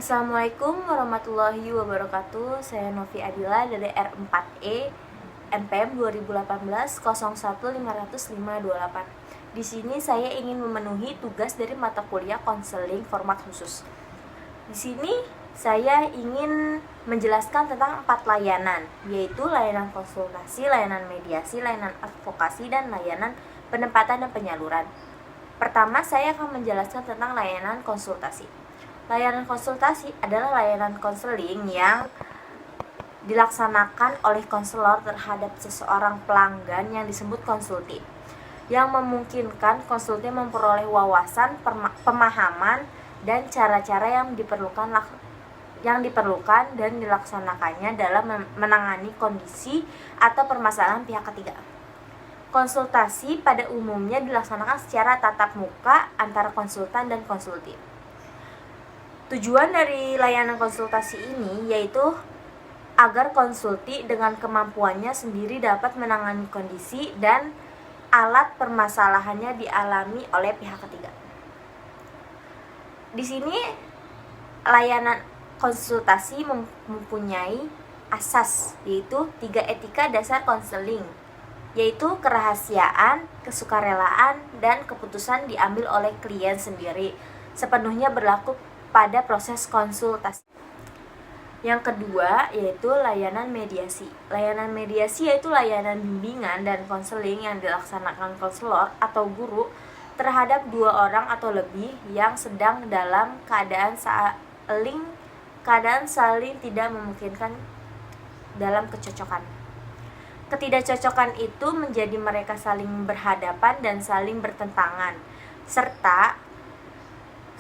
Assalamualaikum warahmatullahi wabarakatuh. Saya Novi Adila dari R4E NPM 2018-01-50528. Di sini saya ingin memenuhi tugas dari mata kuliah konseling format khusus. Di sini saya ingin menjelaskan tentang 4 layanan, yaitu layanan konsultasi, layanan mediasi, layanan advokasi, dan layanan penempatan dan penyaluran. Pertama, saya akan menjelaskan tentang layanan konsultasi. Layanan konsultasi adalah layanan konseling yang dilaksanakan oleh konselor terhadap seseorang pelanggan yang disebut konsultif, yang memungkinkan konsultif memperoleh wawasan, pemahaman, dan cara-cara yang diperlukan dan dilaksanakannya dalam menangani kondisi atau permasalahan pihak ketiga. Konsultasi pada umumnya dilaksanakan secara tatap muka antara konsultan dan konsultif. Tujuan dari layanan konsultasi ini yaitu agar konsulti dengan kemampuannya sendiri dapat menangani kondisi dan alat permasalahannya dialami oleh pihak ketiga. Di sini layanan konsultasi mempunyai asas, yaitu 3 etika dasar konseling, yaitu kerahasiaan, kesukarelaan, dan keputusan diambil oleh klien sendiri, sepenuhnya berlaku pada proses konsultasi. Yang kedua yaitu layanan mediasi. Layanan mediasi yaitu layanan bimbingan dan konseling yang dilaksanakan konselor atau guru terhadap 2 orang atau lebih yang sedang dalam keadaan saling tidak memungkinkan dalam kecocokan. Ketidakcocokan itu menjadi mereka saling berhadapan dan saling bertentangan, serta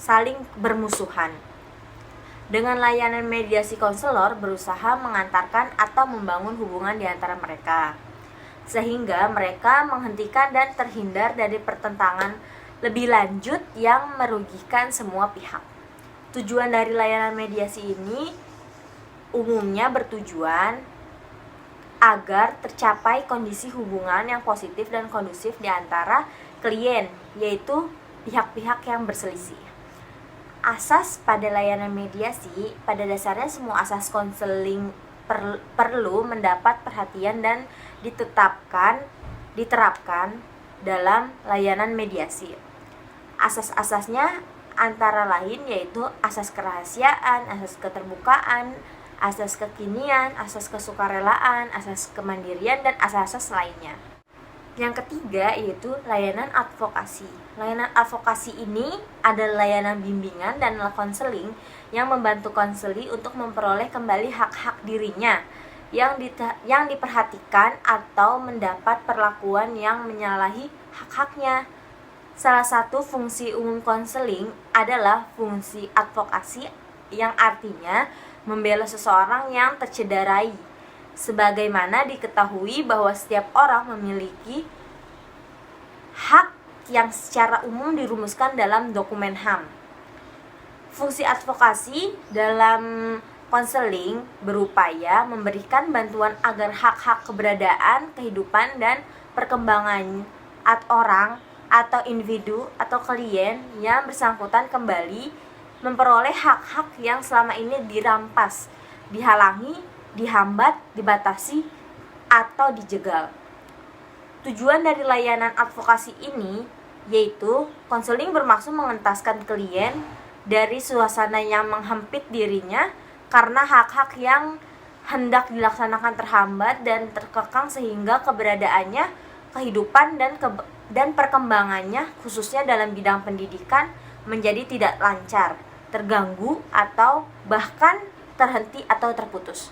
saling bermusuhan. Dengan layanan mediasi, konselor berusaha mengantarkan atau membangun hubungan di antara mereka, sehingga mereka menghentikan dan terhindar dari pertentangan lebih lanjut yang merugikan semua pihak. Tujuan dari layanan mediasi ini umumnya bertujuan agar tercapai kondisi hubungan yang positif dan kondusif di antara klien, yaitu pihak-pihak yang berselisih. Asas pada layanan mediasi, pada dasarnya semua asas konseling perlu mendapat perhatian dan diterapkan dalam layanan mediasi. Asas-asasnya antara lain yaitu asas kerahasiaan, asas keterbukaan, asas kekinian, asas kesukarelaan, asas kemandirian, dan asas-asas lainnya. Yang ketiga yaitu layanan advokasi. Layanan advokasi ini adalah layanan bimbingan dan konseling yang membantu konseli untuk memperoleh kembali hak-hak dirinya yang diperhatikan atau mendapat perlakuan yang menyalahi hak-haknya. Salah satu fungsi umum konseling adalah fungsi advokasi, yang artinya membela seseorang yang tercederai. Sebagaimana diketahui bahwa setiap orang memiliki hak yang secara umum dirumuskan dalam dokumen HAM. Fungsi advokasi dalam konseling berupaya memberikan bantuan agar hak-hak keberadaan, kehidupan, dan perkembangan orang atau individu atau klien yang bersangkutan kembali memperoleh hak-hak yang selama ini dirampas, dihalangi, dihambat, dibatasi, atau dijegal. Tujuan dari layanan advokasi ini yaitu konseling bermaksud mengentaskan klien dari suasana yang menghempit dirinya karena hak-hak yang hendak dilaksanakan terhambat dan terkekang, sehingga keberadaannya, kehidupan, dan perkembangannya khususnya dalam bidang pendidikan menjadi tidak lancar, terganggu, atau bahkan terhenti atau terputus.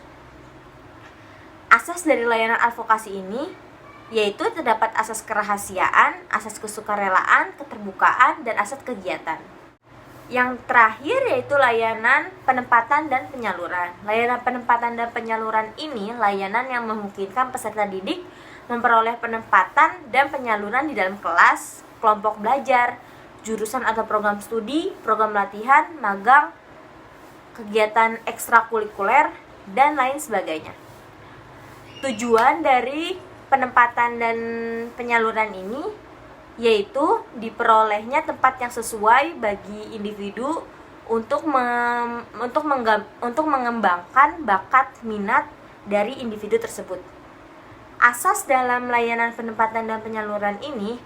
Asas dari layanan advokasi ini yaitu terdapat asas kerahasiaan, asas kesukarelaan, keterbukaan, dan asas kegiatan. Yang terakhir yaitu layanan penempatan dan penyaluran. Layanan penempatan dan penyaluran ini layanan yang memungkinkan peserta didik memperoleh penempatan dan penyaluran di dalam kelas, kelompok belajar, jurusan atau program studi, program latihan, magang, kegiatan ekstrakurikuler, dan lain sebagainya. Tujuan dari penempatan dan penyaluran ini yaitu diperolehnya tempat yang sesuai bagi individu untuk untuk mengembangkan bakat minat dari individu tersebut. Asas dalam layanan penempatan dan penyaluran ini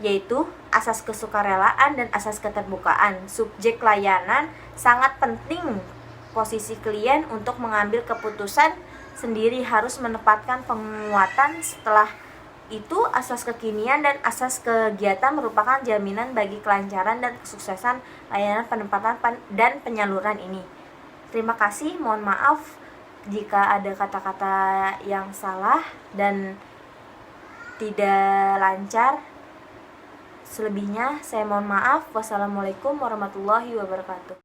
yaitu asas kesukarelaan dan asas keterbukaan. Subjek layanan sangat penting posisi klien untuk mengambil keputusan sendiri, harus menempatkan penguatan. Setelah itu asas kekinian dan asas kegiatan merupakan jaminan bagi kelancaran dan kesuksesan layanan penempatan dan penyaluran ini. Terima kasih, mohon maaf jika ada kata-kata yang salah dan tidak lancar. Selebihnya saya mohon maaf. Wassalamualaikum warahmatullahi wabarakatuh.